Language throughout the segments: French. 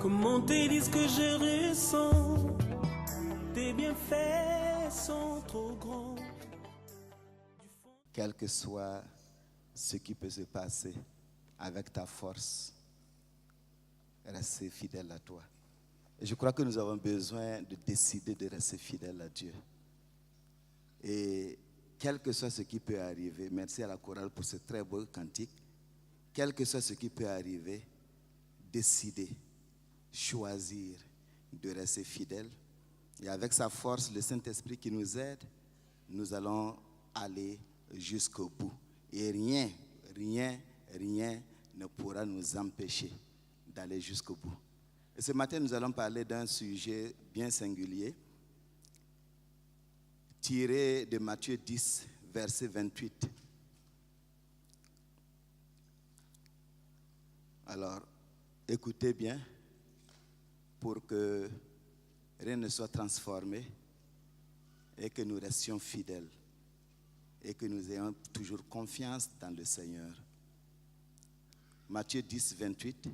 Comment te dire ce que je ressens? Tes bienfaits sont trop grands. Quel que soit ce qui peut se passer avec ta force, rester fidèle à toi. Et je crois que nous avons besoin de décider de rester fidèle à Dieu. Et quel que soit ce qui peut arriver, merci à la chorale pour ce très beau cantique, quel que soit ce qui peut arriver, décider, choisir de rester fidèle. Et avec sa force, le Saint-Esprit qui nous aide, nous allons aller jusqu'au bout. Et rien ne pourra nous empêcher d'aller jusqu'au bout. Et ce matin, nous allons parler d'un sujet bien singulier, tiré de Matthieu 10, verset 28. Alors, écoutez bien pour que rien ne soit transformé et que nous restions fidèles et que nous ayons toujours confiance dans le Seigneur. Matthieu 10, 28.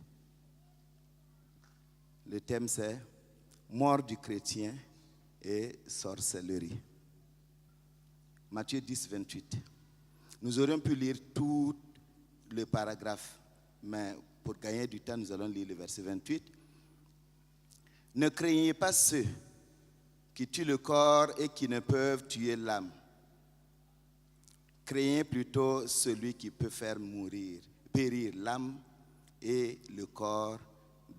Le thème c'est « Mort du chrétien et sorcellerie ». Matthieu 10, 28. Nous aurions pu lire tout le paragraphe, mais pour gagner du temps, nous allons lire le verset 28. « Ne craignez pas ceux qui tuent le corps et qui ne peuvent tuer l'âme. Craignez plutôt celui qui peut faire périr l'âme et le corps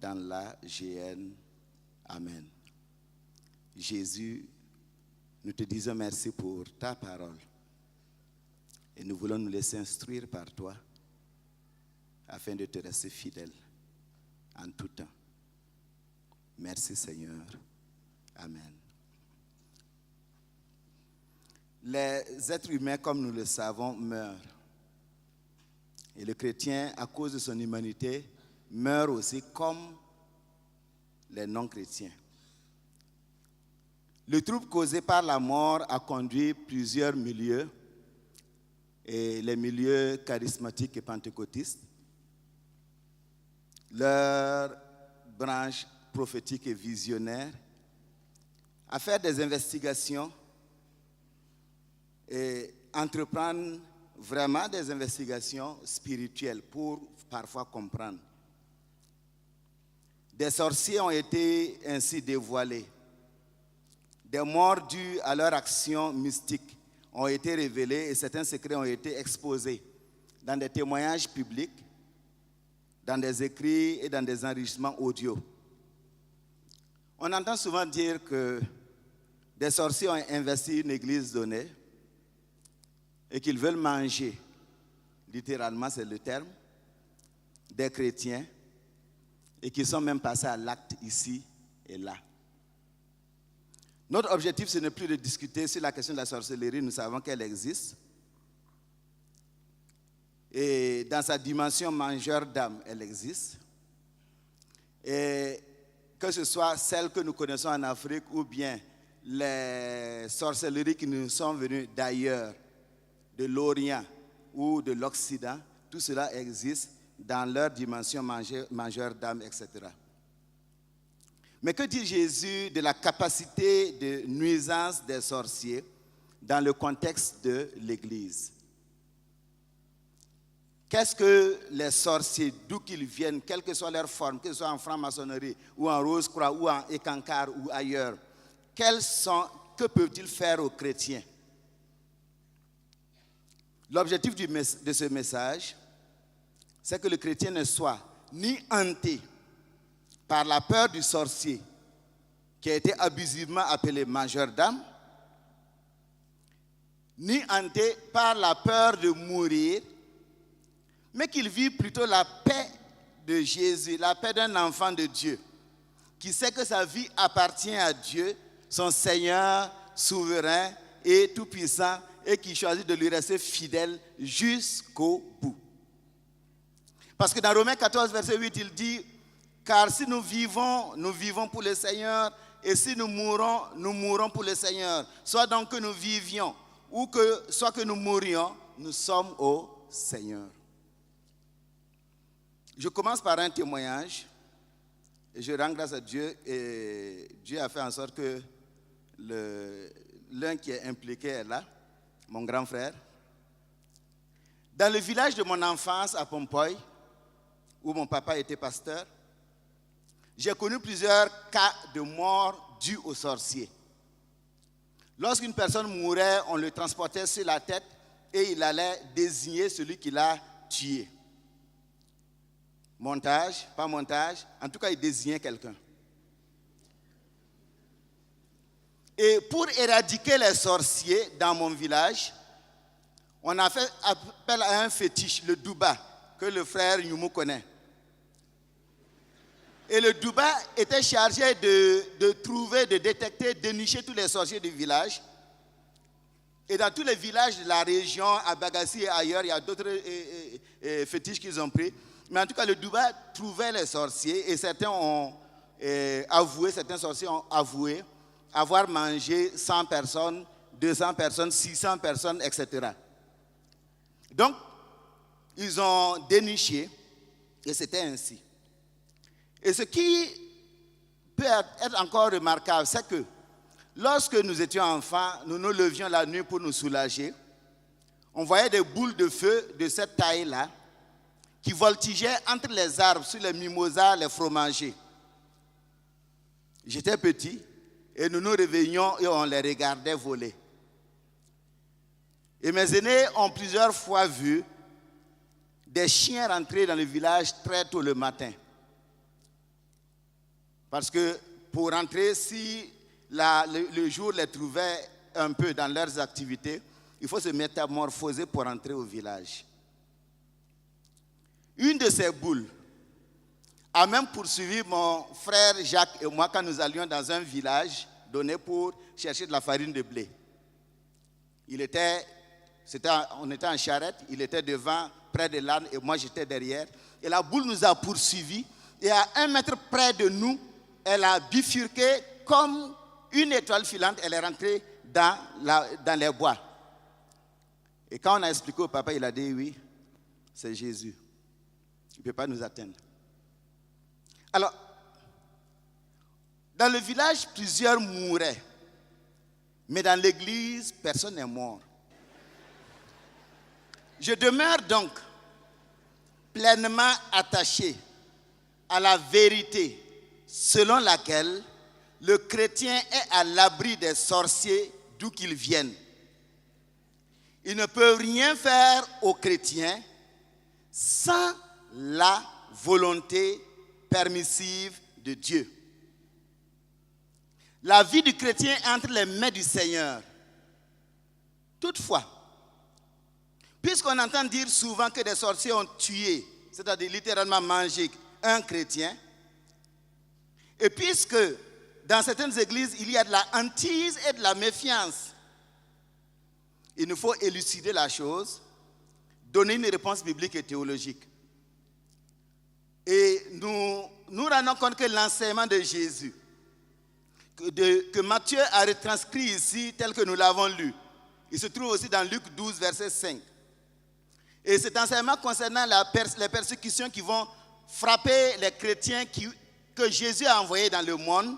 dans la géhenne. Amen. » Jésus, nous te disons merci pour ta parole. Et nous voulons nous laisser instruire par toi afin de te rester fidèle en tout temps. Merci Seigneur. Amen. Les êtres humains, comme nous le savons, meurent. Et le chrétien, à cause de son humanité, meurt aussi comme les non-chrétiens. Le trouble causé par la mort a conduit plusieurs milieux, et les milieux charismatiques et pentecôtistes, leur branche prophétique et visionnaire, à faire des investigations et entreprendre vraiment des investigations spirituelles pour parfois comprendre. Des sorciers ont été ainsi dévoilés. Des morts dus à leur action mystique ont été révélés et certains secrets ont été exposés dans des témoignages publics, dans des écrits et dans des enregistrements audio. On entend souvent dire que des sorciers ont investi une église donnée et qu'ils veulent manger, littéralement c'est le terme, des chrétiens et qu'ils sont même passés à l'acte ici et là. Notre objectif, ce n'est plus de discuter sur la question de la sorcellerie, nous savons qu'elle existe. Et dans sa dimension mangeur d'âme, elle existe. Et que ce soit celle que nous connaissons en Afrique ou bien les sorcelleries qui nous sont venues d'ailleurs, de l'Orient ou de l'Occident, tout cela existe dans leur dimension mangeur d'âme, etc. Mais que dit Jésus de la capacité de nuisance des sorciers dans le contexte de l'Église? Qu'est-ce que les sorciers, d'où qu'ils viennent, quelle que soit leur forme, que ce soit en franc-maçonnerie ou en rose-croix ou en écancare ou ailleurs, que peuvent-ils faire aux chrétiens? L'objectif de ce message, c'est que le chrétien ne soit ni hanté par la peur du sorcier, qui a été abusivement appelé mangeur d'âme, ni hanté par la peur de mourir, mais qu'il vive plutôt la paix de Jésus, la paix d'un enfant de Dieu, qui sait que sa vie appartient à Dieu, son Seigneur souverain et tout-puissant, et qui choisit de lui rester fidèle jusqu'au bout. Parce que dans Romains 14, verset 8, il dit « Car si nous vivons pour le Seigneur, et si nous mourrons pour le Seigneur. Soit donc que nous vivions, ou soit que nous mourions, nous sommes au Seigneur. » Je commence par un témoignage Et je rends grâce à Dieu, et Dieu a fait en sorte que l'un qui est impliqué est là, mon grand frère. Dans le village de mon enfance à Pompoy, où mon papa était pasteur, j'ai connu plusieurs cas de mort dus aux sorciers. Lorsqu'une personne mourait, on le transportait sur la tête et il allait désigner celui qui l'a tué. Montage, pas montage, en tout cas il désignait quelqu'un. Et pour éradiquer les sorciers dans mon village, on a fait appel à un fétiche, le Douba, que le frère Youmou connaît. Et le Douba était chargé de trouver, de détecter, de nicher tous les sorciers du village. Et dans tous les villages de la région, à Bagassi et ailleurs, il y a d'autres fétiches qu'ils ont pris. Mais en tout cas, le Douba trouvait les sorciers et certains ont avoué, certains sorciers ont avoué avoir mangé 100 personnes, 200 personnes, 600 personnes, etc. Donc, ils ont déniché et c'était ainsi. Et ce qui peut être encore remarquable, c'est que lorsque nous étions enfants, nous nous levions la nuit pour nous soulager. On voyait des boules de feu de cette taille-là qui voltigeaient entre les arbres, sur les mimosas, les fromagers. J'étais petit et nous nous réveillions et on les regardait voler. Et mes aînés ont plusieurs fois vu des chiens rentrer dans le village très tôt le matin. Parce que pour rentrer, si le jour les trouvait un peu dans leurs activités, il faut se métamorphoser pour rentrer au village. Une de ces boules a même poursuivi mon frère Jacques et moi quand nous allions dans un village donné pour chercher de la farine de blé. On était en charrette, il était devant, près de l'âne, et moi j'étais derrière. Et la boule nous a poursuivis, et à 1 mètre près de nous, elle a bifurqué comme une étoile filante, elle est rentrée dans les bois. Et quand on a expliqué au papa, il a dit oui, c'est Jésus. Il ne peut pas nous atteindre. Alors, dans le village, plusieurs mouraient. Mais dans l'église, personne n'est mort. Je demeure donc pleinement attaché à la vérité selon laquelle le chrétien est à l'abri des sorciers d'où qu'ils viennent. Ils ne peuvent rien faire aux chrétiens sans la volonté permissive de Dieu. La vie du chrétien est entre les mains du Seigneur. Toutefois, puisqu'on entend dire souvent que des sorciers ont tué, c'est-à-dire littéralement mangé un chrétien, et puisque dans certaines églises, il y a de la hantise et de la méfiance, il nous faut élucider la chose, donner une réponse biblique et théologique. Et nous rendons compte que l'enseignement de Jésus, que Matthieu a retranscrit ici tel que nous l'avons lu, il se trouve aussi dans Luc 12, verset 5. Et cet enseignement concernant les persécutions qui vont frapper les chrétiens que Jésus a envoyés dans le monde,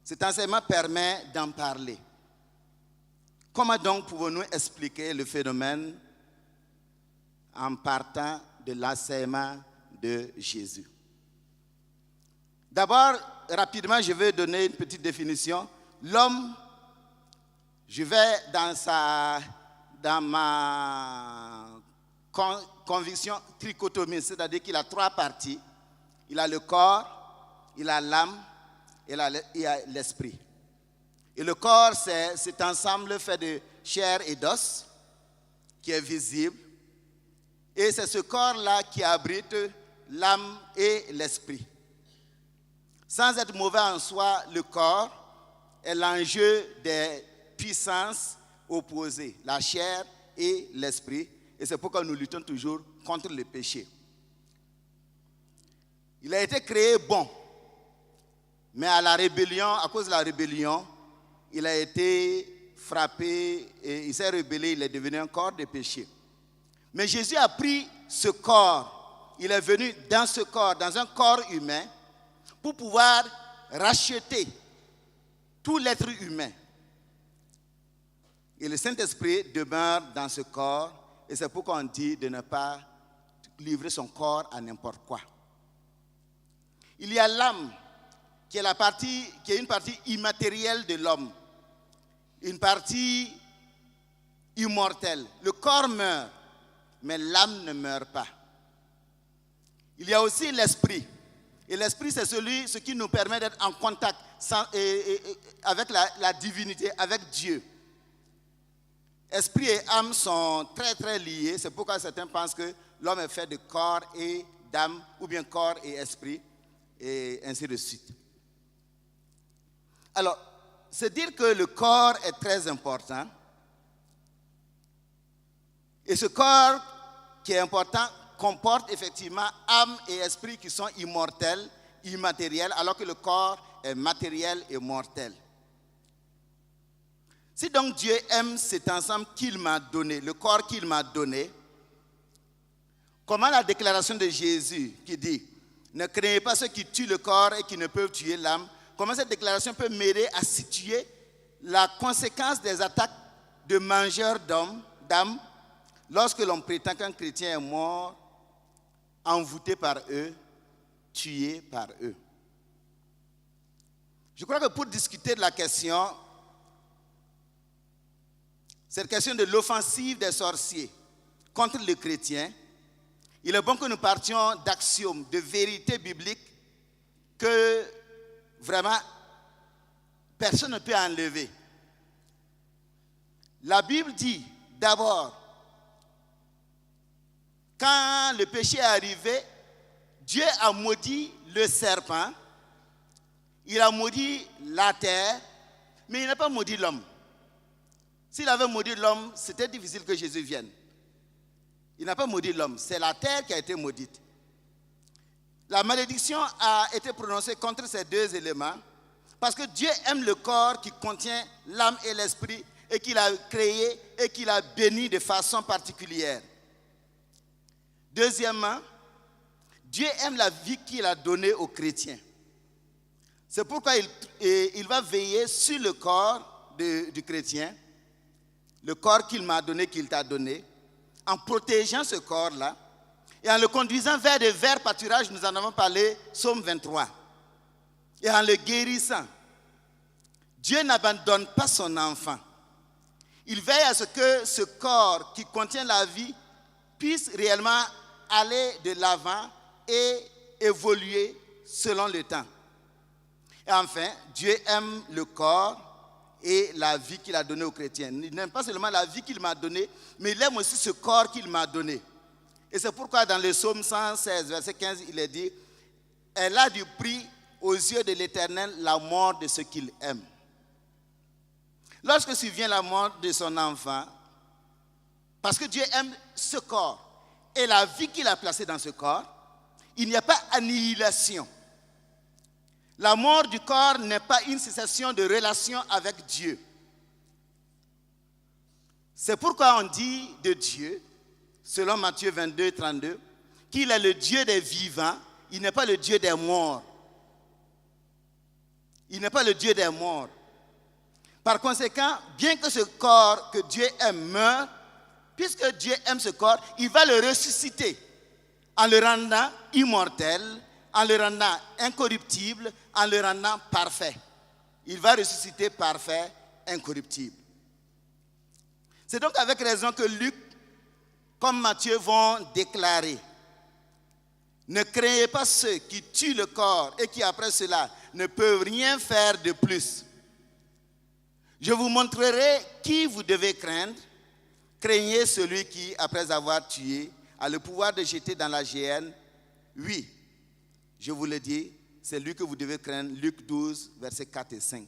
cet enseignement permet d'en parler. Comment donc pouvons-nous expliquer le phénomène en partant de l'enseignement de Jésus? D'abord, rapidement, je vais donner une petite définition. L'homme, je vais dans ma conviction trichotomie, c'est-à-dire qu'il a 3 parties. Il a le corps, il a l'âme et il a l'esprit. Et le corps, c'est cet ensemble fait de chair et d'os qui est visible. Et c'est ce corps-là qui abrite l'âme et l'esprit. Sans être mauvais en soi, le corps est l'enjeu des puissances opposées, la chair et l'esprit. Et c'est pourquoi nous luttons toujours contre le péché. Il a été créé bon, mais à cause de la rébellion, il a été frappé et il s'est rebellé, il est devenu un corps de péché. Mais Jésus a pris ce corps, il est venu dans ce corps, dans un corps humain, pour pouvoir racheter tout l'être humain. Et le Saint-Esprit demeure dans ce corps, et c'est pourquoi on dit de ne pas livrer son corps à n'importe quoi. Il y a l'âme, qui est une partie immatérielle de l'homme, une partie immortelle. Le corps meurt, mais l'âme ne meurt pas. Il y a aussi l'esprit. Et l'esprit, c'est ce qui nous permet d'être en contact avec la divinité, avec Dieu. Esprit et âme sont très très liés. C'est pourquoi certains pensent que l'homme est fait de corps et d'âme, ou bien corps et esprit, et ainsi de suite. Alors, c'est dire que le corps est très important. Et ce corps qui est important comporte effectivement âme et esprit qui sont immortels, immatériels, alors que le corps est matériel et mortel. Si donc Dieu aime cet ensemble qu'il m'a donné, le corps qu'il m'a donné, comment la déclaration de Jésus qui dit « Ne craignez pas ceux qui tuent le corps et qui ne peuvent tuer l'âme », comment cette déclaration peut m'aider à situer la conséquence des attaques de mangeurs d'âmes lorsque l'on prétend qu'un chrétien est mort, envoûté par eux, tué par eux. Je crois que pour discuter de la question, cette question de l'offensive des sorciers contre les chrétiens, il est bon que nous partions d'axiomes, de vérités bibliques que vraiment personne ne peut enlever. La Bible dit d'abord, quand le péché est arrivé, Dieu a maudit le serpent, il a maudit la terre, mais il n'a pas maudit l'homme. S'il avait maudit l'homme, c'était difficile que Jésus vienne. Il n'a pas maudit l'homme, c'est la terre qui a été maudite. La malédiction a été prononcée contre ces deux éléments parce que Dieu aime le corps qui contient l'âme et l'esprit et qu'il a créé et qu'il a béni de façon particulière. Deuxièmement, Dieu aime la vie qu'il a donnée aux chrétiens. C'est pourquoi il va veiller sur le corps du chrétien, le corps qu'il m'a donné, qu'il t'a donné, en protégeant ce corps-là et en le conduisant vers de verts pâturages, nous en avons parlé, Psaume 23, et en le guérissant. Dieu n'abandonne pas son enfant. Il veille à ce que ce corps qui contient la vie puisse réellement aller de l'avant et évoluer selon le temps. Et enfin, Dieu aime le corps et la vie qu'il a donnée aux chrétiens. Il n'aime pas seulement la vie qu'il m'a donnée, mais il aime aussi ce corps qu'il m'a donné. Et c'est pourquoi dans le psaume 116, verset 15, il est dit « Elle a du prix aux yeux de l'Éternel la mort de ceux qu'il aime. » Lorsque survient la mort de son enfant, parce que Dieu aime ce corps et la vie qu'il a placée dans ce corps, il n'y a pas annihilation. La mort du corps n'est pas une cessation de relation avec Dieu. C'est pourquoi on dit de Dieu, selon Matthieu 22, 32, qu'il est le Dieu des vivants, il n'est pas le Dieu des morts. Il n'est pas le Dieu des morts. Par conséquent, bien que ce corps que Dieu aime meure, puisque Dieu aime ce corps, il va le ressusciter en le rendant immortel, en le rendant incorruptible, en le rendant parfait. Il va ressusciter parfait, incorruptible. C'est donc avec raison que Luc, comme Matthieu, vont déclarer « Ne craignez pas ceux qui tuent le corps et qui après cela ne peuvent rien faire de plus. Je vous montrerai qui vous devez craindre. Craignez celui qui, après avoir tué, a le pouvoir de jeter dans la géhenne. Oui, je vous le dis, c'est lui que vous devez craindre. » Luc 12, versets 4 et 5.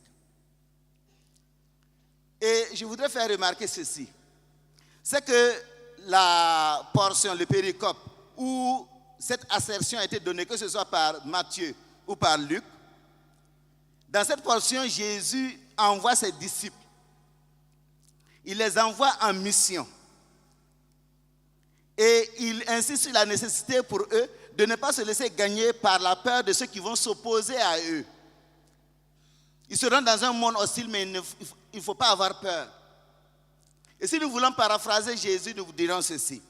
Et je voudrais faire remarquer ceci. C'est que la portion, le péricope, où cette assertion a été donnée, que ce soit par Matthieu ou par Luc, dans cette portion, Jésus envoie ses disciples. Il les envoie en mission. Et il insiste sur la nécessité pour eux de ne pas se laisser gagner par la peur de ceux qui vont s'opposer à eux. Ils seront dans un monde hostile, mais il ne faut pas avoir peur. Et si nous voulons paraphraser Jésus, nous vous dirons ceci.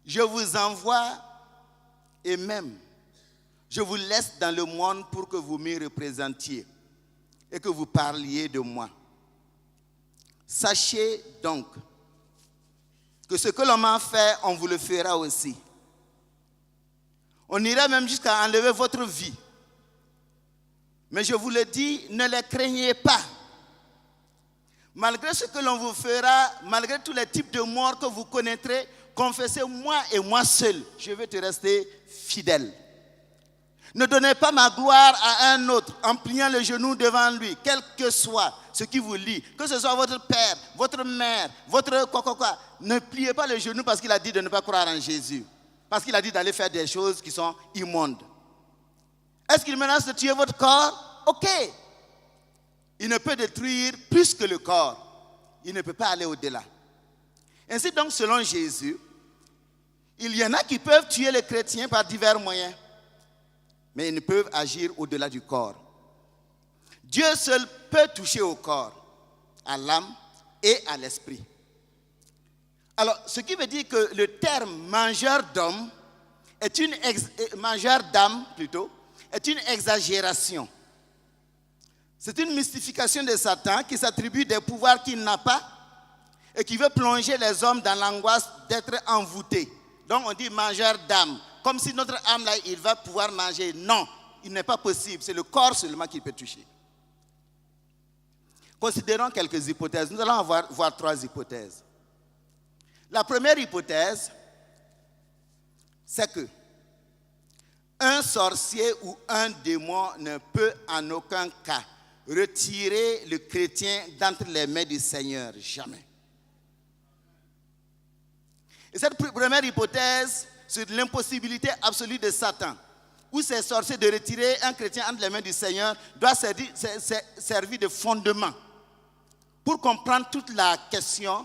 Je vous envoie et même je vous laisse dans le monde pour que vous m'y représentiez et que vous parliez de moi. Sachez donc que ce que l'on m'a fait, on vous le fera aussi. On ira même jusqu'à enlever votre vie. Mais je vous le dis, ne les craignez pas. Malgré ce que l'on vous fera, malgré tous les types de morts que vous connaîtrez, confessez moi et moi seul. Je vais te rester fidèle. Ne donnez pas ma gloire à un autre en pliant le genou devant lui, quel que soit ce qui vous lie, que ce soit votre père, votre mère, votre quoi. Ne pliez pas le genou parce qu'il a dit de ne pas croire en Jésus. Parce qu'il a dit d'aller faire des choses qui sont immondes. Est-ce qu'il menace de tuer votre corps? Ok. Il ne peut détruire plus que le corps. Il ne peut pas aller au-delà. Ainsi donc, selon Jésus, il y en a qui peuvent tuer les chrétiens par divers moyens. Mais ils ne peuvent agir au-delà du corps. Dieu seul peut toucher au corps, à l'âme et à l'esprit. Alors, ce qui veut dire que le terme mangeur d'âme est une exagération. C'est une mystification de Satan qui s'attribue des pouvoirs qu'il n'a pas et qui veut plonger les hommes dans l'angoisse d'être envoûtés. Donc on dit mangeur d'âme. Comme si notre âme là, il va pouvoir manger. Non, il n'est pas possible. C'est le corps seulement qui peut toucher. Considérons quelques hypothèses. Nous allons voir 3 hypothèses. La première hypothèse, c'est que un sorcier ou un démon ne peut en aucun cas retirer le chrétien d'entre les mains du Seigneur. Jamais. Et cette première hypothèse sur l'impossibilité absolue de Satan, ou ces sorciers de retirer un chrétien entre les mains du Seigneur, doit servir de fondement pour comprendre toute la question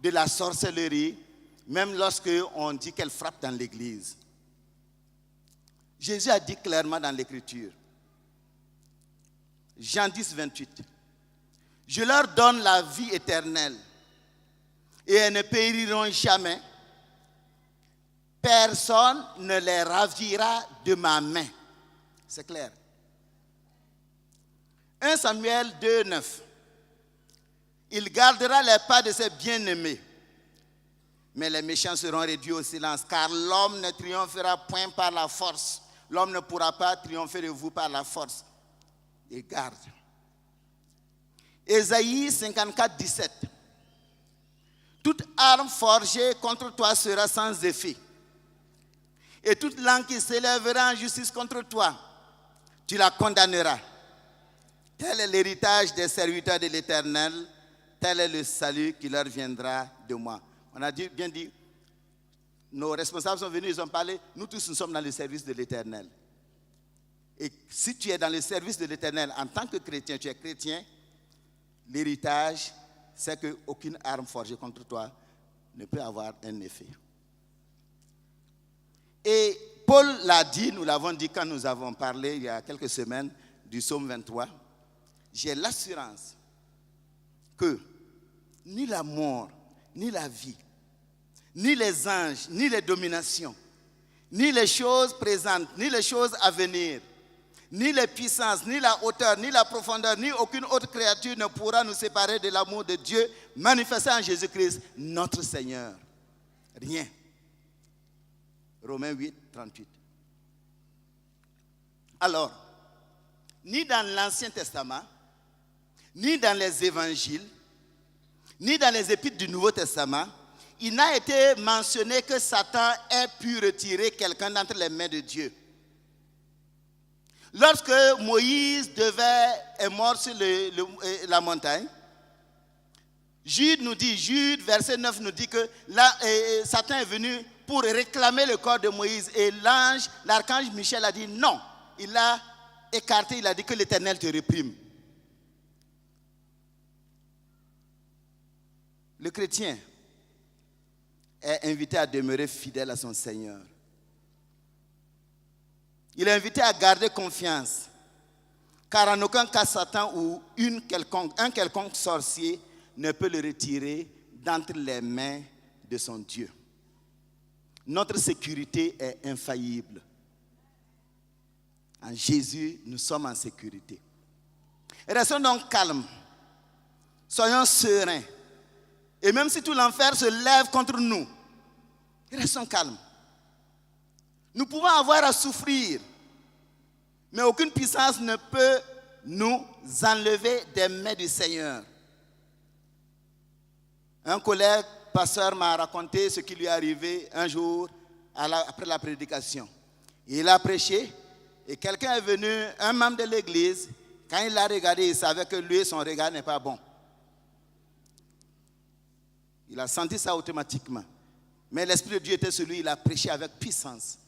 de la sorcellerie, même lorsque on dit qu'elle frappe dans l'église. Jésus a dit clairement dans l'Écriture, Jean 10, 28, « Je leur donne la vie éternelle et elles ne périront jamais. Personne ne les ravira de ma main. » C'est clair. 1 Samuel 2, 9. « Il gardera les pas de ses bien-aimés, mais les méchants seront réduits au silence, car l'homme ne triomphera point par la force. L'homme ne pourra pas triompher de vous par la force. » Et garde. Ésaïe 54, 17. « Toute arme forgée contre toi sera sans effet. Et toute langue qui s'élèvera en justice contre toi, tu la condamneras. Tel est l'héritage des serviteurs de l'Éternel, tel est le salut qui leur viendra de moi. » On a bien dit, nos responsables sont venus, ils ont parlé, nous tous nous sommes dans le service de l'Éternel. Et si tu es dans le service de l'Éternel en tant que chrétien, tu es chrétien, l'héritage, c'est qu'aucune arme forgée contre toi ne peut avoir un effet. Et Paul l'a dit, nous l'avons dit quand nous avons parlé il y a quelques semaines du psaume 23. J'ai l'assurance que ni la mort, ni la vie, ni les anges, ni les dominations, ni les choses présentes, ni les choses à venir, ni les puissances, ni la hauteur, ni la profondeur, ni aucune autre créature ne pourra nous séparer de l'amour de Dieu manifesté en Jésus-Christ, notre Seigneur. Rien. Romains 8, 38. Alors, ni dans l'Ancien Testament, ni dans les évangiles, ni dans les épîtres du Nouveau Testament, il n'a été mentionné que Satan ait pu retirer quelqu'un d'entre les mains de Dieu. Lorsque Moïse est mort sur la montagne, Jude, verset 9 nous dit que là, Satan est venu pour réclamer le corps de Moïse. Et l'archange Michel a dit non. Il l'a écarté, il a dit que l'Éternel te réprime. Le chrétien est invité à demeurer fidèle à son Seigneur. Il est invité à garder confiance, car en aucun cas Satan ou un quelconque sorcier ne peut le retirer d'entre les mains de son Dieu. Notre sécurité est infaillible. En Jésus, nous sommes en sécurité. Restons donc calmes, soyons sereins. Et même si tout l'enfer se lève contre nous, restons calmes. Nous pouvons avoir à souffrir, mais aucune puissance ne peut nous enlever des mains du Seigneur. Un collègue pasteur m'a raconté ce qui lui est arrivé un jour après la prédication. Il a prêché et quelqu'un est venu, un membre de l'église, quand il l'a regardé, il savait que lui, son regard n'est pas bon. Il a senti ça automatiquement. Mais l'Esprit de Dieu était sur lui, il a prêché avec puissance.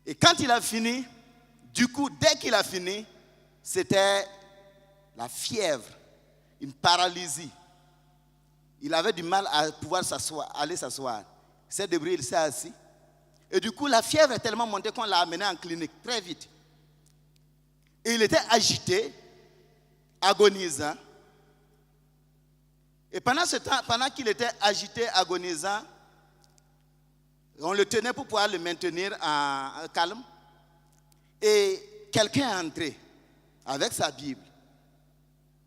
Et quand il a fini, du coup, dès qu'il a fini, c'était la fièvre, une paralysie. Il avait du mal à pouvoir aller s'asseoir. Il s'est débrouillé, il s'est assis. Et du coup, la fièvre est tellement montée qu'on l'a amené en clinique très vite. Et il était agité, agonisant. Et pendant ce temps, pendant qu'il était agité, agonisant, on le tenait pour pouvoir le maintenir en calme. Et quelqu'un est entré avec sa Bible.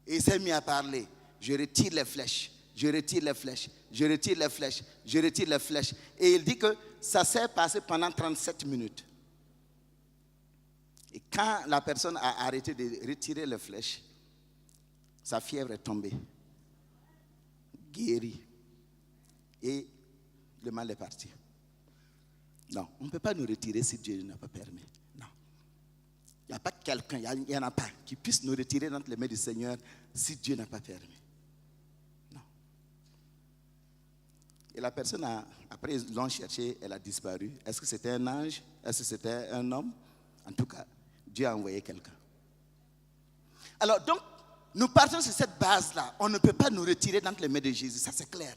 Et il s'est mis à parler. Je retire les flèches. Je retire les flèches, je retire les flèches, je retire les flèches. Et il dit que ça s'est passé pendant 37 minutes. Et quand la personne a arrêté de retirer les flèches, sa fièvre est tombée, guérie. Et le mal est parti. Non, on ne peut pas nous retirer si Dieu n'a pas permis. Non. Il n'y a pas quelqu'un, il n'y en a pas qui puisse nous retirer entre les mains du Seigneur si Dieu n'a pas permis. Et la personne, après ils l'ont cherché, elle a disparu. Est-ce que c'était un ange? Est-ce que c'était un homme? En tout cas, Dieu a envoyé quelqu'un. Alors donc, nous partons sur cette base-là. On ne peut pas nous retirer d'entre les mains de Jésus, ça c'est clair.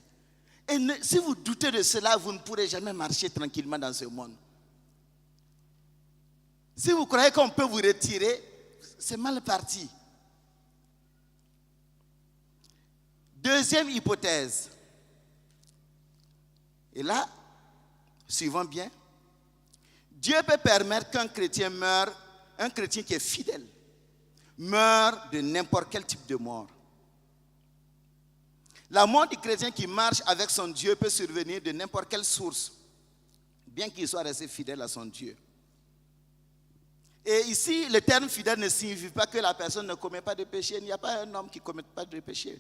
Et si vous doutez de cela, vous ne pourrez jamais marcher tranquillement dans ce monde. Si vous croyez qu'on peut vous retirer, c'est mal parti. Deuxième hypothèse. Et là, suivons bien. Dieu peut permettre qu'un chrétien meure, un chrétien qui est fidèle, meure de n'importe quel type de mort. La mort du chrétien qui marche avec son Dieu peut survenir de n'importe quelle source, bien qu'il soit resté fidèle à son Dieu. Et ici, le terme fidèle ne signifie pas que la personne ne commet pas de péché. Il n'y a pas un homme qui ne commet pas de péché.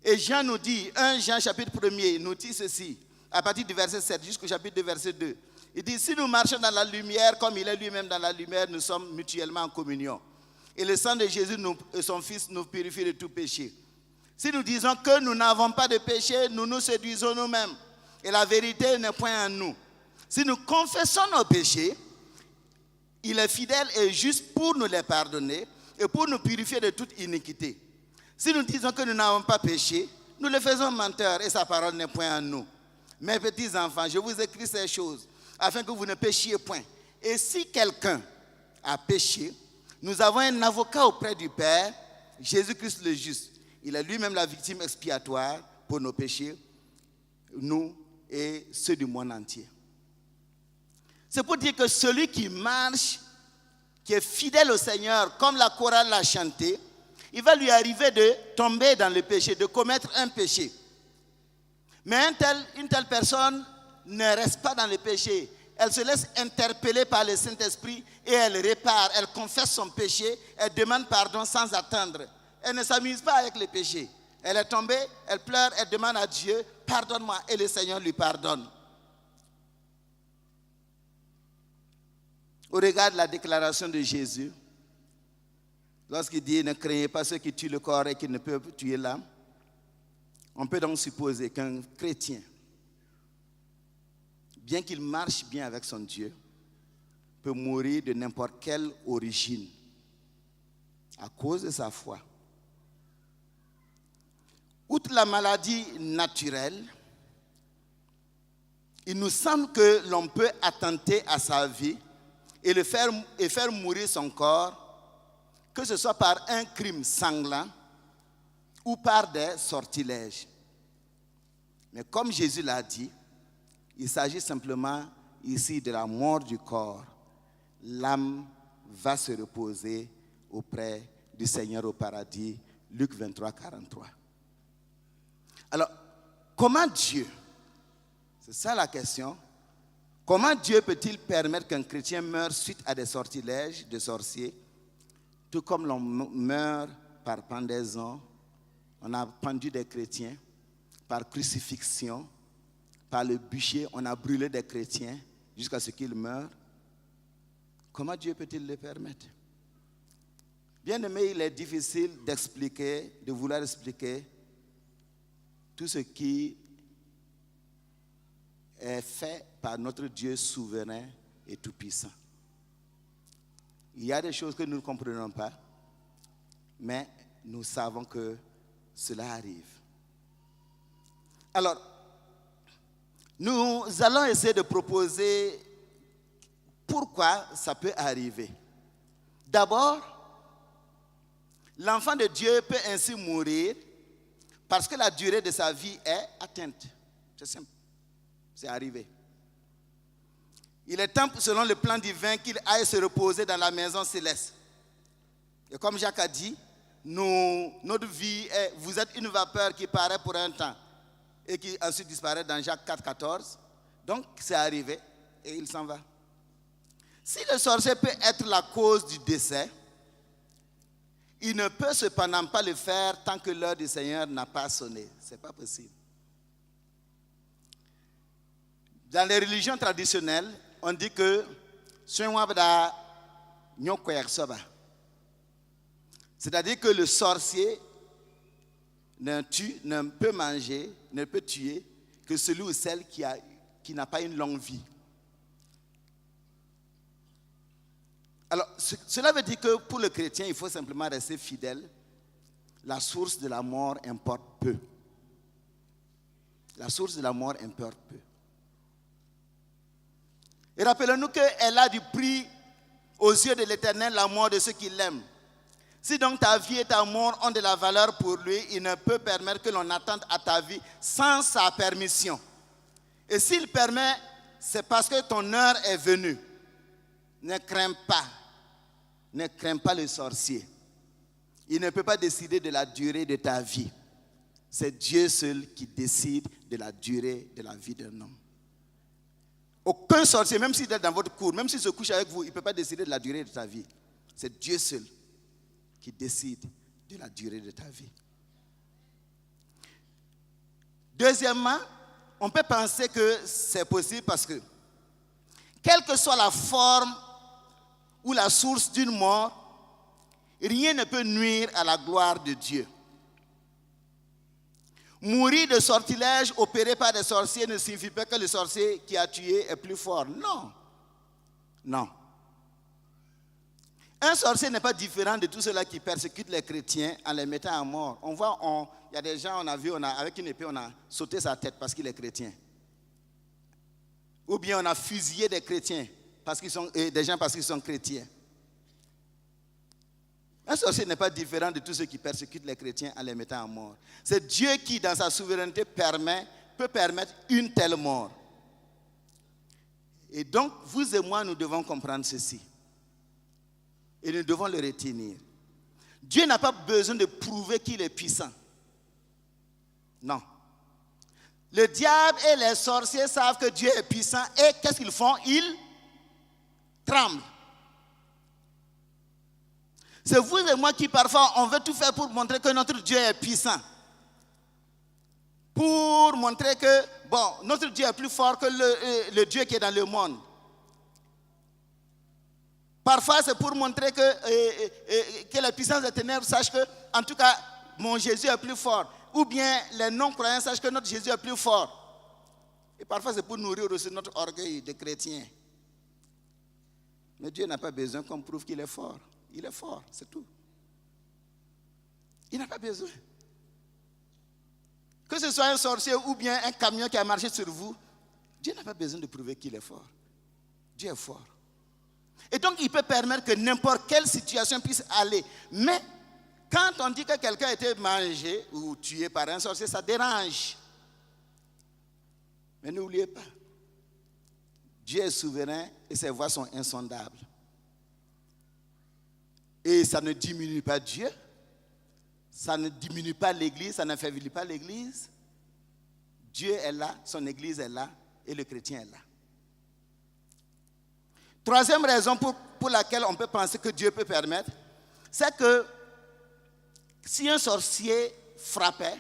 Et Jean nous dit, 1 Jean chapitre 1er, nous dit ceci, à partir du verset 7 jusqu'au chapitre 2, verset 2. Il dit, si nous marchons dans la lumière, comme il est lui-même dans la lumière, nous sommes mutuellement en communion. Et le sang de Jésus et son Fils nous purifie de tout péché. Si nous disons que nous n'avons pas de péché, nous nous séduisons nous-mêmes. Et la vérité n'est point en nous. Si nous confessons nos péchés, il est fidèle et juste pour nous les pardonner et pour nous purifier de toute iniquité. Si nous disons que nous n'avons pas péché, nous le faisons menteur et sa parole n'est point en nous. Mes petits enfants, je vous écris ces choses afin que vous ne péchiez point. Et si quelqu'un a péché, nous avons un avocat auprès du Père, Jésus-Christ le juste. Il est lui-même la victime expiatoire pour nos péchés, nous et ceux du monde entier. C'est pour dire que celui qui marche, qui est fidèle au Seigneur, comme la chorale l'a chanté, il va lui arriver de tomber dans le péché, de commettre un péché. Mais une telle personne ne reste pas dans le péché. Elle se laisse interpeller par le Saint-Esprit et elle répare, elle confesse son péché, elle demande pardon sans attendre. Elle ne s'amuse pas avec le péché. Elle est tombée, elle pleure, elle demande à Dieu, pardonne-moi, et le Seigneur lui pardonne. Au regard de la déclaration de Jésus, lorsqu'il dit « Ne craignez pas ceux qui tuent le corps et qui ne peuvent tuer l'âme », on peut donc supposer qu'un chrétien, bien qu'il marche bien avec son Dieu, peut mourir de n'importe quelle origine à cause de sa foi. Outre la maladie naturelle, il nous semble que l'on peut attenter à sa vie et faire mourir son corps, que ce soit par un crime sanglant ou par des sortilèges. Mais comme Jésus l'a dit, il s'agit simplement ici de la mort du corps. L'âme va se reposer auprès du Seigneur au paradis. Luc 23, 43. Alors, comment Dieu, c'est ça la question, comment Dieu peut-il permettre qu'un chrétien meure suite à des sortilèges de sorciers, tout comme l'on meurt par pendaison? On a pendu des chrétiens, par crucifixion, par le bûcher, on a brûlé des chrétiens jusqu'à ce qu'ils meurent. Comment Dieu peut-il le permettre? Bien aimé, il est difficile d'expliquer, de vouloir expliquer tout ce qui est fait par notre Dieu souverain et tout-puissant. Il y a des choses que nous ne comprenons pas, mais nous savons que cela arrive. Alors, nous allons essayer de proposer pourquoi ça peut arriver. D'abord, l'enfant de Dieu peut ainsi mourir parce que la durée de sa vie est atteinte. C'est simple. C'est arrivé. Il est temps, selon le plan divin, qu'il aille se reposer dans la maison céleste. Et comme Jacques a dit, notre vie est, vous êtes une vapeur qui paraît pour un temps et qui ensuite disparaît dans Jacques 4, 14. Donc, c'est arrivé et il s'en va. Si le sorcier peut être la cause du décès, il ne peut cependant pas le faire tant que l'heure du Seigneur n'a pas sonné. Ce n'est pas possible. Dans les religions traditionnelles, on dit que c'est-à-dire que le sorcier ne peut manger, ne peut tuer que celui ou celle qui n'a pas une longue vie. Alors, cela veut dire que pour le chrétien, il faut simplement rester fidèle. La source de la mort importe peu. La source de la mort importe peu. Et rappelons-nous qu'elle a du prix aux yeux de l'Éternel, la mort de ceux qui l'aiment. Si donc ta vie et ta mort ont de la valeur pour lui, il ne peut permettre que l'on attende à ta vie sans sa permission. Et s'il permet, c'est parce que ton heure est venue. Ne crains pas. Ne crains pas le sorcier. Il ne peut pas décider de la durée de ta vie. C'est Dieu seul qui décide de la durée de la vie d'un homme. Aucun sorcier, même s'il est dans votre cour, même s'il se couche avec vous, il ne peut pas décider de la durée de ta vie. C'est Dieu seul qui décide de la durée de ta vie. Deuxièmement, on peut penser que c'est possible parce que, quelle que soit la forme ou la source d'une mort, rien ne peut nuire à la gloire de Dieu. Mourir de sortilège opéré par des sorciers ne signifie pas que le sorcier qui a tué est plus fort. Non. Non. Un sorcier n'est pas différent de tous ceux-là qui persécutent les chrétiens en les mettant à mort. On voit, il y a des gens, on a vu, avec une épée, on a sauté sa tête parce qu'il est chrétien. Ou bien on a fusillé des chrétiens, des gens parce qu'ils sont chrétiens. Un sorcier n'est pas différent de tous ceux qui persécutent les chrétiens en les mettant à mort. C'est Dieu qui, dans sa souveraineté, peut permettre une telle mort. Et donc, vous et moi, nous devons comprendre ceci. Et nous devons le retenir. Dieu n'a pas besoin de prouver qu'il est puissant. Non. Le diable et les sorciers savent que Dieu est puissant et qu'est-ce qu'ils font? Ils tremblent. C'est vous et moi qui parfois on veut tout faire pour montrer que notre Dieu est puissant. Pour montrer que, notre Dieu est plus fort que le Dieu qui est dans le monde. Parfois c'est pour montrer que la puissance des ténèbres sache que, en tout cas, mon Jésus est plus fort. Ou bien les non-croyants sachent que notre Jésus est plus fort. Et parfois c'est pour nourrir aussi notre orgueil de chrétien. Mais Dieu n'a pas besoin qu'on prouve qu'il est fort. Il est fort, c'est tout. Il n'a pas besoin. Que ce soit un sorcier ou bien un camion qui a marché sur vous, Dieu n'a pas besoin de prouver qu'il est fort. Dieu est fort. Et donc, il peut permettre que n'importe quelle situation puisse aller. Mais, quand on dit que quelqu'un a été mangé ou tué par un sorcier, ça dérange. Mais n'oubliez pas, Dieu est souverain et ses voies sont insondables. Et ça ne diminue pas Dieu, ça ne diminue pas l'Église, ça n'affaiblit pas l'Église. Dieu est là, son Église est là et le chrétien est là. Troisième raison pour laquelle on peut penser que Dieu peut permettre, c'est que si un sorcier frappait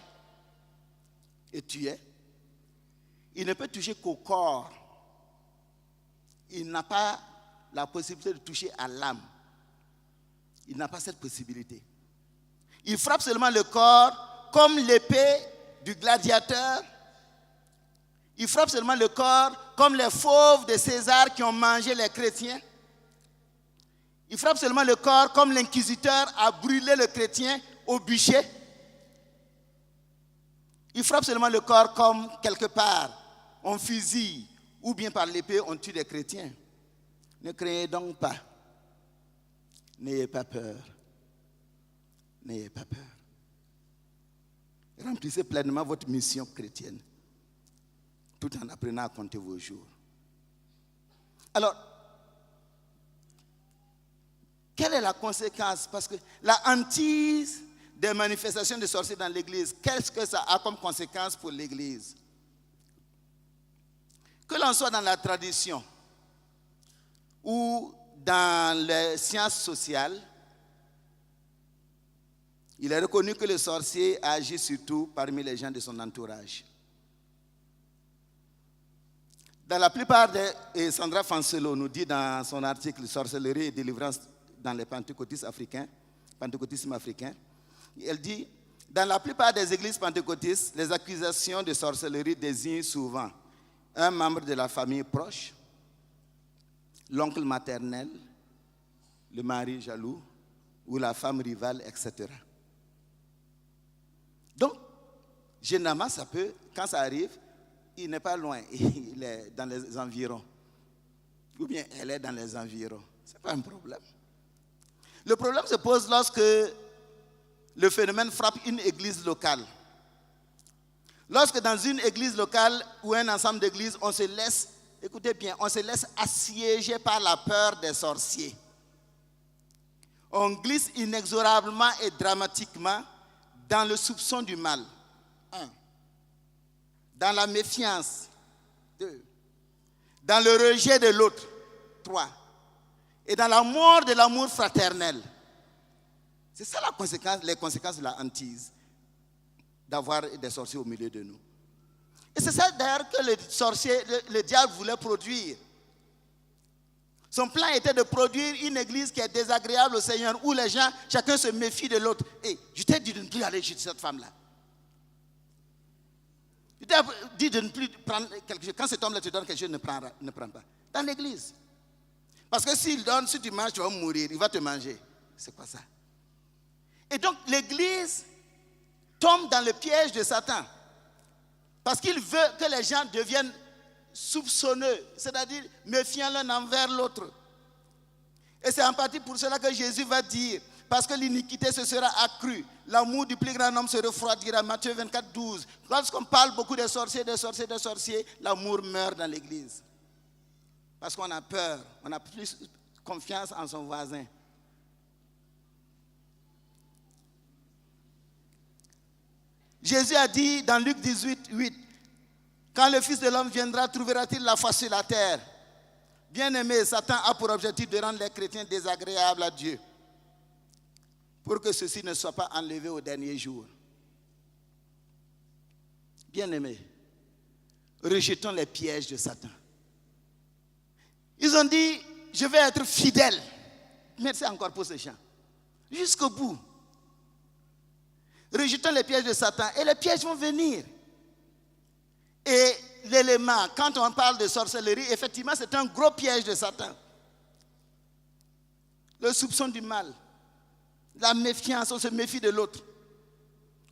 et tuait, il ne peut toucher qu'au corps. Il n'a pas la possibilité de toucher à l'âme. Il n'a pas cette possibilité. Il frappe seulement le corps comme l'épée du gladiateur. Il frappe seulement le corps comme les fauves de César qui ont mangé les chrétiens. Il frappe seulement le corps comme l'inquisiteur a brûlé le chrétien au bûcher. Il frappe seulement le corps comme quelque part on fusille ou bien par l'épée on tue des chrétiens. Ne craignez donc pas. N'ayez pas peur. N'ayez pas peur. Remplissez pleinement votre mission chrétienne, tout en apprenant à compter vos jours. Alors, quelle est la conséquence? Parce que la hantise des manifestations de sorciers dans l'Église, qu'est-ce que ça a comme conséquence pour l'Église? Que l'on soit dans la tradition ou dans les sciences sociales, il est reconnu que le sorcier agit surtout parmi les gens de son entourage. Dans la plupart et Sandra Fancello nous dit dans son article « Sorcellerie et délivrance dans les pentecôtisme africain », elle dit « Dans la plupart des églises pentecôtistes, les accusations de sorcellerie désignent souvent un membre de la famille proche, l'oncle maternel, le mari jaloux ou la femme rivale, etc. » Donc, généralement, ça peut, quand ça arrive, il n'est pas loin, il est dans les environs. Ou bien elle est dans les environs. Ce n'est pas un problème. Le problème se pose lorsque le phénomène frappe une église locale. Lorsque dans une église locale ou un ensemble d'églises, on se laisse, écoutez bien, on se laisse assiéger par la peur des sorciers. On glisse inexorablement et dramatiquement dans le soupçon du mal. 1. Dans la méfiance. 2. Dans le rejet de l'autre. 3. Et dans la mort de l'amour fraternel. C'est ça les conséquences de la hantise, d'avoir des sorciers au milieu de nous. Et c'est ça d'ailleurs que le diable voulait produire. Son plan était de produire une église qui est désagréable au Seigneur, où les gens, chacun se méfie de l'autre. Et je t'ai dit de ne plus aller chez cette femme-là. Je t'ai dit de ne plus prendre quelque chose. Quand cet homme-là te donne quelque chose, ne prends pas. Dans l'église. Parce que s'il donne, si tu manges, tu vas mourir. Il va te manger. C'est quoi ça? Et donc l'église tombe dans le piège de Satan. Parce qu'il veut que les gens deviennent soupçonneux, c'est-à-dire méfiants l'un envers l'autre. Et c'est en partie pour cela que Jésus va dire, parce que l'iniquité se sera accrue, l'amour du plus grand nombre se refroidira. Matthieu 24, 12. Lorsqu'on parle beaucoup des sorciers, l'amour meurt dans l'église. Parce qu'on a peur, on a plus confiance en son voisin. Jésus a dit dans Luc 18, 8, quand le Fils de l'homme viendra, trouvera-t-il la foi sur la terre? Bien-aimé, Satan a pour objectif de rendre les chrétiens désagréables à Dieu, pour que ceux-ci ne soient pas enlevés au dernier jour. Bien-aimé, rejetons les pièges de Satan. Ils ont dit, je vais être fidèle. Merci encore pour ce chant. Jusqu'au bout. Rejetons les pièges de Satan et les pièges vont venir. Et l'élément, quand on parle de sorcellerie, effectivement, c'est un gros piège de Satan. Le soupçon du mal, la méfiance, on se méfie de l'autre.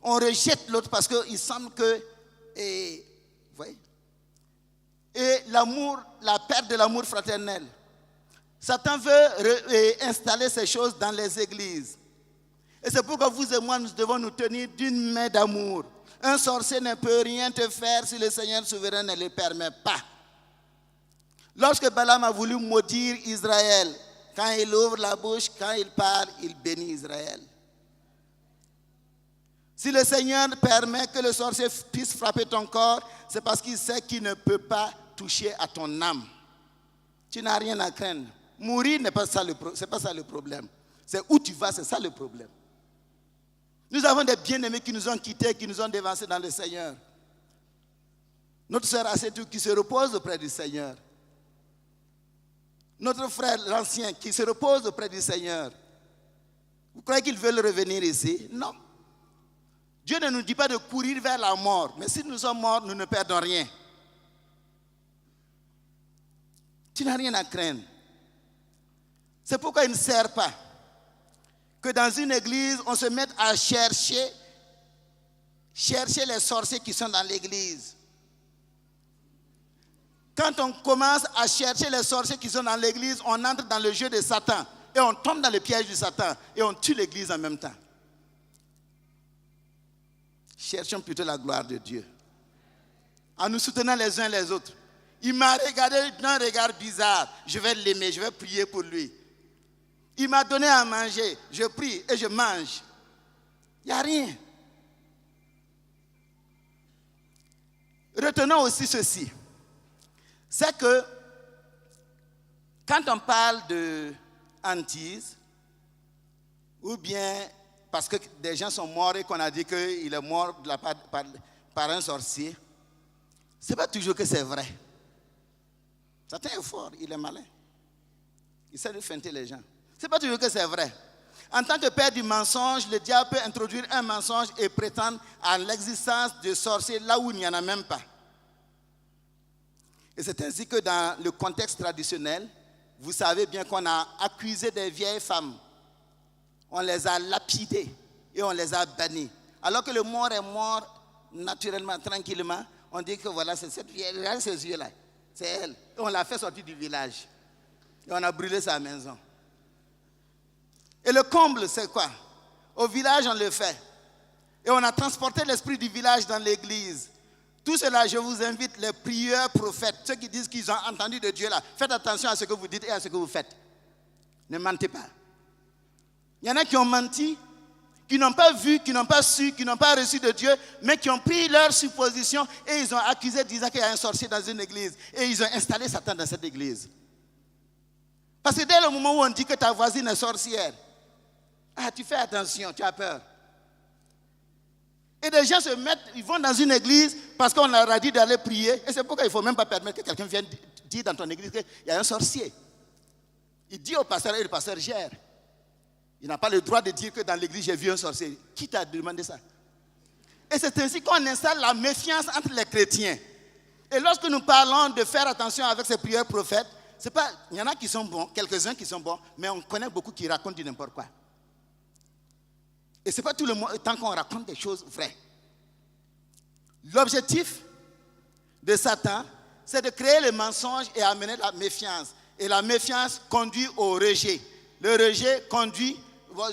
On rejette l'autre parce qu'il semble que, vous voyez, et l'amour, la perte de l'amour fraternel. Satan veut installer ces choses dans les églises. Et c'est pourquoi vous et moi, nous devons nous tenir d'une main d'amour. Un sorcier ne peut rien te faire si le Seigneur souverain ne le permet pas. Lorsque Balaam a voulu maudire Israël, quand il ouvre la bouche, quand il parle, il bénit Israël. Si le Seigneur permet que le sorcier puisse frapper ton corps, c'est parce qu'il sait qu'il ne peut pas toucher à ton âme. Tu n'as rien à craindre. Mourir n'est pas ça c'est pas ça le problème. C'est où tu vas, c'est ça le problème. Nous avons des bien-aimés qui nous ont quittés, qui nous ont dévancés dans le Seigneur. Notre sœur Assetou qui se repose auprès du Seigneur. Notre frère l'ancien qui se repose auprès du Seigneur. Vous croyez qu'ils veulent revenir ici? Non. Dieu ne nous dit pas de courir vers la mort. Mais si nous sommes morts, nous ne perdons rien. Tu n'as rien à craindre. C'est pourquoi il ne sert pas que dans une église, on se mette à chercher les sorciers qui sont dans l'église. Quand on commence à chercher les sorciers qui sont dans l'église, on entre dans le jeu de Satan et on tombe dans le piège du Satan et on tue l'église en même temps. Cherchons plutôt la gloire de Dieu en nous soutenant les uns les autres. Il m'a regardé d'un regard bizarre. Je vais l'aimer, je vais prier pour lui. Il m'a donné à manger. Je prie et je mange. Il n'y a rien. Retenons aussi ceci. C'est que quand on parle de hantise, ou bien parce que des gens sont morts et qu'on a dit qu'il est mort de par un sorcier, ce n'est pas toujours que c'est vrai. Satan est fort, il est malin. Il sait de feinter les gens. Ce n'est pas toujours que c'est vrai. En tant que père du mensonge, le diable peut introduire un mensonge et prétendre à l'existence de sorciers là où il n'y en a même pas. Et c'est ainsi que dans le contexte traditionnel, vous savez bien qu'on a accusé des vieilles femmes. On les a lapidées et on les a bannies. Alors que le mort est mort naturellement, tranquillement, on dit que voilà, c'est cette vieille, regardez ces yeux-là, c'est elle. Et on l'a fait sortir du village. Et on a brûlé sa maison. Et le comble, c'est quoi? Au village, on le fait. Et on a transporté l'esprit du village dans l'église. Tout cela, je vous invite, les prieurs prophètes, ceux qui disent qu'ils ont entendu de Dieu là, faites attention à ce que vous dites et à ce que vous faites. Ne mentez pas. Il y en a qui ont menti, qui n'ont pas vu, qui n'ont pas su, qui n'ont pas reçu de Dieu, mais qui ont pris leur supposition et ils ont accusé disant qu'il y a un sorcier dans une église. Et ils ont installé Satan dans cette église. Parce que dès le moment où on dit que ta voisine est sorcière, tu fais attention, tu as peur. Et des gens se mettent, ils vont dans une église parce qu'on leur a dit d'aller prier. Et c'est pourquoi il ne faut même pas permettre que quelqu'un vienne dire dans ton église qu'il y a un sorcier. Il dit au pasteur et le pasteur gère. Il n'a pas le droit de dire que dans l'église j'ai vu un sorcier. Qui t'a demandé ça? Et c'est ainsi qu'on installe la méfiance entre les chrétiens. Et lorsque nous parlons de faire attention avec ces prières prophètes, c'est pas, il y en a qui sont bons, quelques-uns qui sont bons, mais on connaît beaucoup qui racontent du n'importe quoi. Et ce n'est pas tout le temps qu'on raconte des choses vraies. L'objectif de Satan, c'est de créer le mensonge et amener la méfiance. Et la méfiance conduit au rejet. Le rejet conduit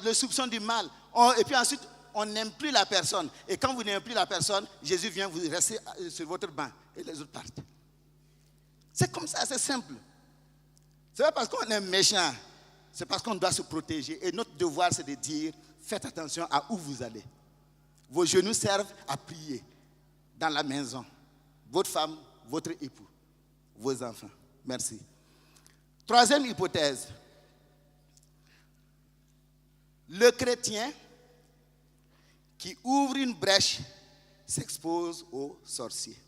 le soupçon du mal. Et puis ensuite, on n'aime plus la personne. Et quand vous n'aimez plus la personne, Jésus vient, vous restez sur votre banc et les autres partent. C'est comme ça, c'est simple. Ce n'est pas parce qu'on est méchant, c'est parce qu'on doit se protéger. Et notre devoir, c'est de dire, faites attention à où vous allez. Vos genoux servent à prier dans la maison. Votre femme, votre époux, vos enfants. Merci. Troisième hypothèse. Le chrétien qui ouvre une brèche s'expose aux sorciers.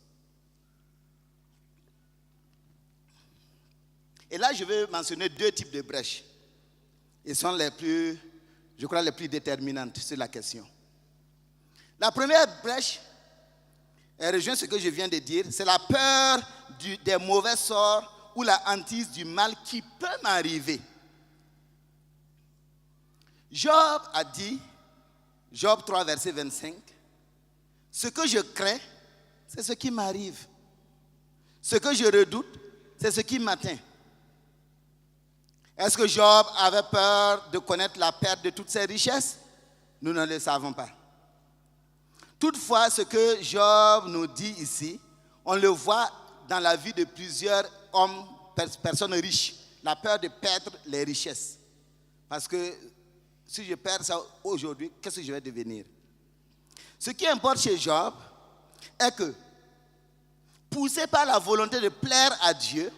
Et là, je vais mentionner deux types de brèches. Ils sont les plus, je crois, les plus déterminantes sur la question. La première brèche, elle rejoint ce que je viens de dire, c'est la peur des mauvais sorts ou la hantise du mal qui peut m'arriver. Job a dit, Job 3, verset 25, ce que je crains, c'est ce qui m'arrive. Ce que je redoute, c'est ce qui m'atteint. Est-ce que Job avait peur de connaître la perte de toutes ses richesses? Nous ne le savons pas. Toutefois, ce que Job nous dit ici, on le voit dans la vie de plusieurs hommes, personnes riches. La peur de perdre les richesses. Parce que si je perds ça aujourd'hui, qu'est-ce que je vais devenir? Ce qui importe chez Job est que, poussé par la volonté de plaire à Dieu,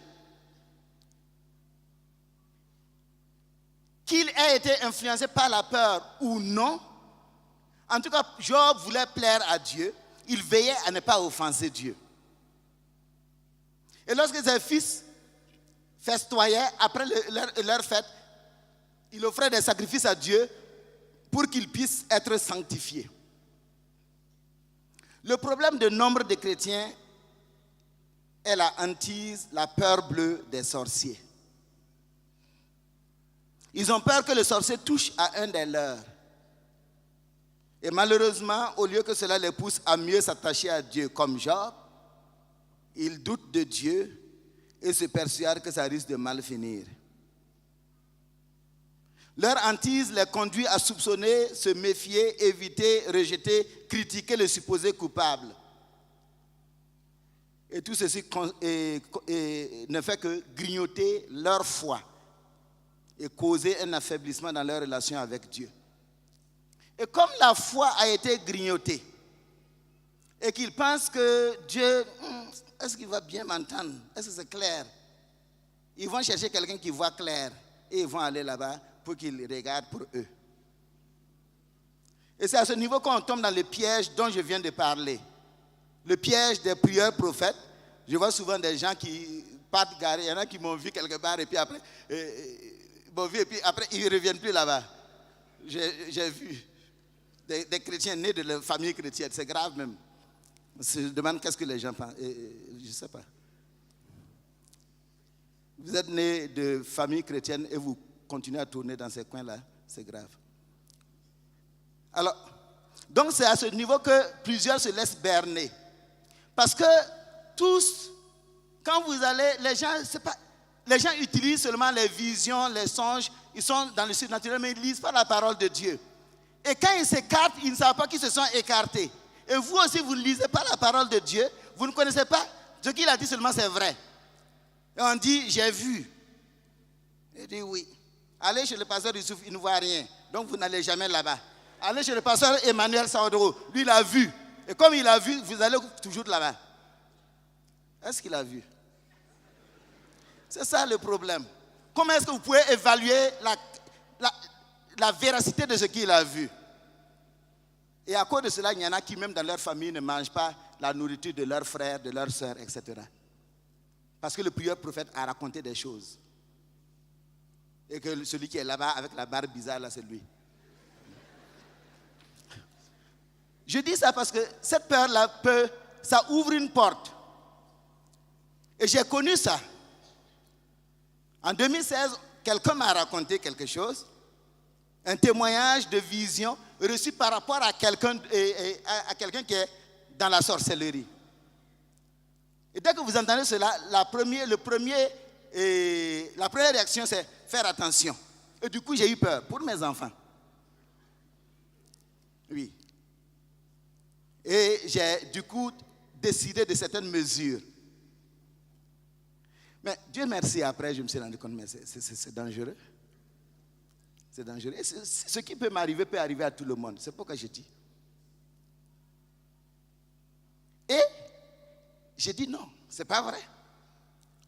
qu'il ait été influencé par la peur ou non, en tout cas, Job voulait plaire à Dieu, il veillait à ne pas offenser Dieu. Et lorsque ses fils festoyaient après leur fête, il offrait des sacrifices à Dieu pour qu'ils puissent être sanctifiés. Le problème de nombre de chrétiens est la hantise, la peur bleue des sorciers. Ils ont peur que le sorcier touche à un des leurs. Et malheureusement, au lieu que cela les pousse à mieux s'attacher à Dieu comme Job, ils doutent de Dieu et se persuadent que ça risque de mal finir. Leur hantise les conduit à soupçonner, se méfier, éviter, rejeter, critiquer le supposé coupable. Et tout ceci ne fait que grignoter leur foi et causer un affaiblissement dans leur relation avec Dieu. Et comme la foi a été grignotée et qu'ils pensent que Dieu, est-ce qu'il va bien m'entendre? Est-ce que c'est clair? Ils vont chercher quelqu'un qui voit clair et ils vont aller là-bas pour qu'il regarde pour eux. Et c'est à ce niveau qu'on tombe dans le piège dont je viens de parler. Le piège des prieurs prophètes. Je vois souvent des gens qui partent garer. Il y en a qui m'ont vu quelque part et puis après, ils ne reviennent plus là-bas. J'ai vu des chrétiens nés de la famille chrétienne. C'est grave même. On se demande qu'est-ce que les gens pensent. Je ne sais pas. Vous êtes né de famille chrétienne et vous continuez à tourner dans ces coins-là. C'est grave. Alors, donc c'est à ce niveau que plusieurs se laissent berner. Parce que tous, quand vous allez, les gens utilisent seulement les visions, les songes, ils sont dans le surnaturel, mais ils ne lisent pas la parole de Dieu. Et quand ils s'écartent, ils ne savent pas qu'ils se sont écartés. Et vous aussi, vous ne lisez pas la parole de Dieu, vous ne connaissez pas ce qu'il a dit seulement, c'est vrai. Et on dit, j'ai vu. Il dit oui. Allez chez le pasteur Youssouf, il ne voit rien. Donc vous n'allez jamais là-bas. Allez chez le pasteur Emmanuel Saodoro, lui il a vu. Et comme il a vu, vous allez toujours là-bas. Est-ce qu'il a vu? C'est ça le problème. Comment est-ce que vous pouvez évaluer la véracité de ce qu'il a vu? Et à cause de cela, il y en a qui même dans leur famille ne mangent pas la nourriture de leurs frères, de leurs sœurs, etc. Parce que le prieur prophète a raconté des choses. Et que celui qui est là-bas avec la barbe bizarre, là, c'est lui. Je dis ça parce que cette peur-là, ça ouvre une porte. Et j'ai connu ça. En 2016, quelqu'un m'a raconté quelque chose, un témoignage de vision reçu par rapport à quelqu'un qui est dans la sorcellerie. Et dès que vous entendez cela, la première réaction, c'est faire attention. Et du coup, j'ai eu peur pour mes enfants. Oui. Et j'ai du coup décidé de certaines mesures. Mais Dieu merci, après, je me suis rendu compte, mais c'est dangereux. C'est dangereux. Et ce qui peut m'arriver peut arriver à tout le monde. C'est pourquoi je dis. Et j'ai dit non, c'est pas vrai.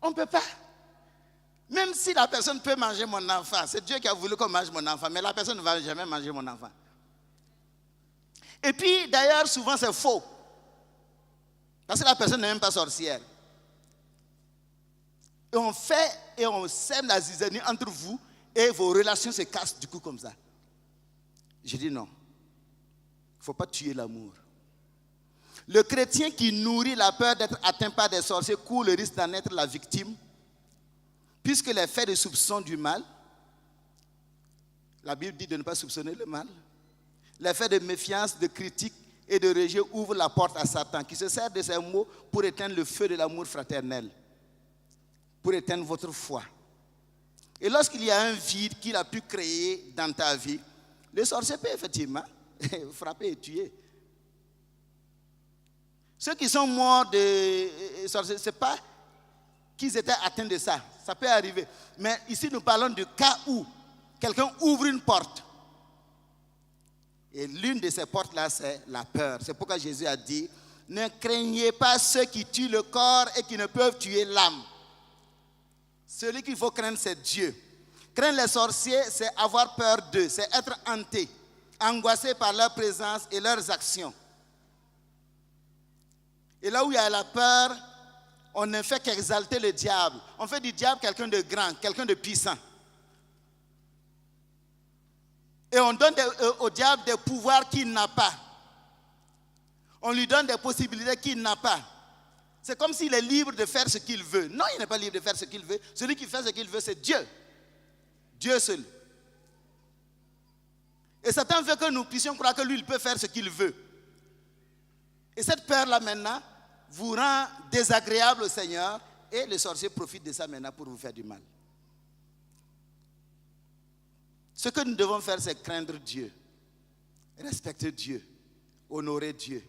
On ne peut pas. Même si la personne peut manger mon enfant, c'est Dieu qui a voulu qu'on mange mon enfant, mais la personne ne va jamais manger mon enfant. Et puis, d'ailleurs, souvent c'est faux. Parce que la personne n'est même pas sorcière. Et on fait et on sème la zizanie entre vous et vos relations se cassent du coup comme ça. Je dis non. Il ne faut pas tuer l'amour. Le chrétien qui nourrit la peur d'être atteint par des sorciers court le risque d'en être la victime, puisque les faits de soupçon du mal, la Bible dit de ne pas soupçonner le mal, les faits de méfiance, de critique et de rejet ouvre la porte à Satan, qui se sert de ces mots pour éteindre le feu de l'amour fraternel, pour éteindre votre foi. Et lorsqu'il y a un vide qu'il a pu créer dans ta vie, le sorcier peut effectivement frapper et tuer. Ceux qui sont morts de sorcier, ce n'est pas qu'ils étaient atteints de ça. Ça peut arriver. Mais ici, nous parlons du cas où quelqu'un ouvre une porte. Et l'une de ces portes-là, c'est la peur. C'est pourquoi Jésus a dit, ne craignez pas ceux qui tuent le corps et qui ne peuvent tuer l'âme. Celui qu'il faut craindre, c'est Dieu. Craindre les sorciers, c'est avoir peur d'eux, c'est être hanté, angoissé par leur présence et leurs actions. Et là où il y a la peur, on ne fait qu'exalter le diable. On fait du diable quelqu'un de grand, quelqu'un de puissant. Et on donne au diable des pouvoirs qu'il n'a pas. On lui donne des possibilités qu'il n'a pas. C'est comme s'il est libre de faire ce qu'il veut. Non, il n'est pas libre de faire ce qu'il veut. Celui qui fait ce qu'il veut, c'est Dieu. Dieu seul. Et Satan veut que nous puissions croire que lui, il peut faire ce qu'il veut. Et cette peur-là, maintenant, vous rend désagréable au Seigneur. Et le sorcier profite de ça maintenant pour vous faire du mal. Ce que nous devons faire, c'est craindre Dieu, respecter Dieu, honorer Dieu,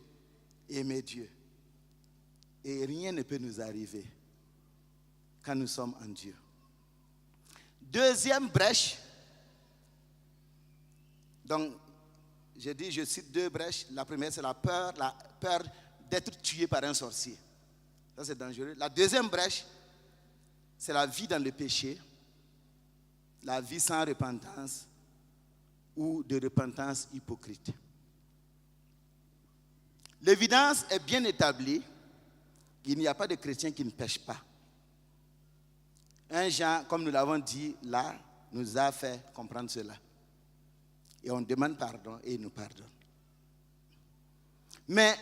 aimer Dieu. Et rien ne peut nous arriver quand nous sommes en Dieu. Deuxième brèche. Donc, je cite deux brèches. La première, c'est la peur d'être tué par un sorcier. Ça, c'est dangereux. La deuxième brèche, c'est la vie dans le péché. La vie sans repentance ou de repentance hypocrite. L'évidence est bien établie. Il n'y a pas de chrétien qui ne pêche pas. 1 Jean, comme nous l'avons dit là, nous a fait comprendre cela. Et on demande pardon et il nous pardonne. Mais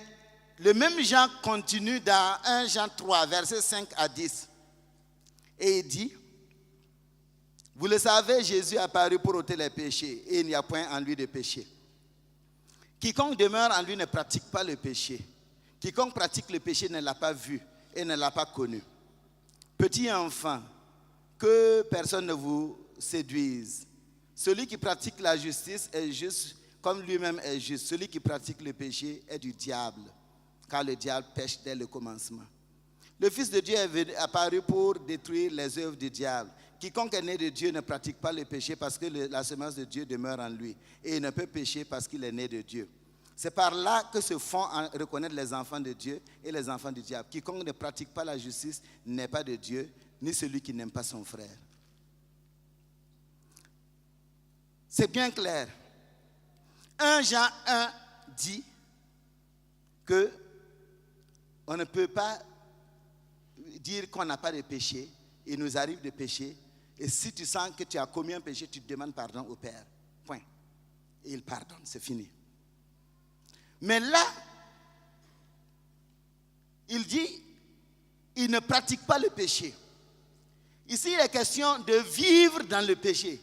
le même Jean continue dans 1 Jean 3, versets 5 à 10. Et il dit, vous le savez, Jésus est apparu pour ôter les péchés et il n'y a point en lui de péché. Quiconque demeure en lui ne pratique pas le péché. Quiconque pratique le péché ne l'a pas vu et ne l'a pas connu. Petit enfant, que personne ne vous séduise. Celui qui pratique la justice est juste comme lui-même est juste. Celui qui pratique le péché est du diable, car le diable pêche dès le commencement. Le Fils de Dieu est apparu pour détruire les œuvres du diable. Quiconque est né de Dieu ne pratique pas le péché parce que la semence de Dieu demeure en lui. Et il ne peut pécher parce qu'il est né de Dieu. C'est par là que se font reconnaître les enfants de Dieu et les enfants du diable. Quiconque ne pratique pas la justice n'est pas de Dieu, ni celui qui n'aime pas son frère. C'est bien clair. 1 Jean 1 dit que on ne peut pas dire qu'on n'a pas de péché. Il nous arrive de pécher. Et si tu sens que tu as commis un péché, tu demandes pardon au Père. Point. Et il pardonne, c'est fini. Mais là, il dit, il ne pratique pas le péché. Ici, il est question de vivre dans le péché,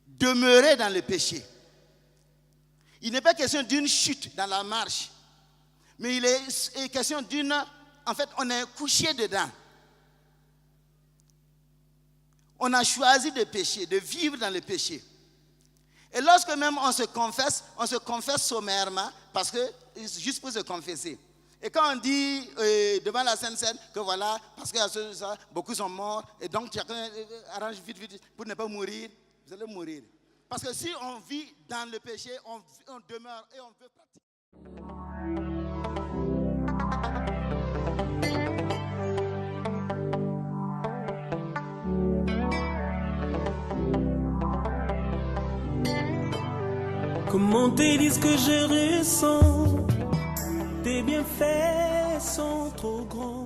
demeurer dans le péché. Il n'est pas question d'une chute dans la marche, mais il est question d'une... En fait, on est couché dedans. On a choisi de pécher, de vivre dans le péché. Et lorsque même on se confesse sommairement, parce que, juste pour se confesser. Et quand on dit devant la Sainte Seine que voilà, parce que beaucoup sont morts, et donc chacun arrange vite pour ne pas mourir, vous allez mourir. Parce que si on vit dans le péché, on demeure et on peut pratiquer. Comment te dire ce que je ressens? Tes bienfaits sont trop grands.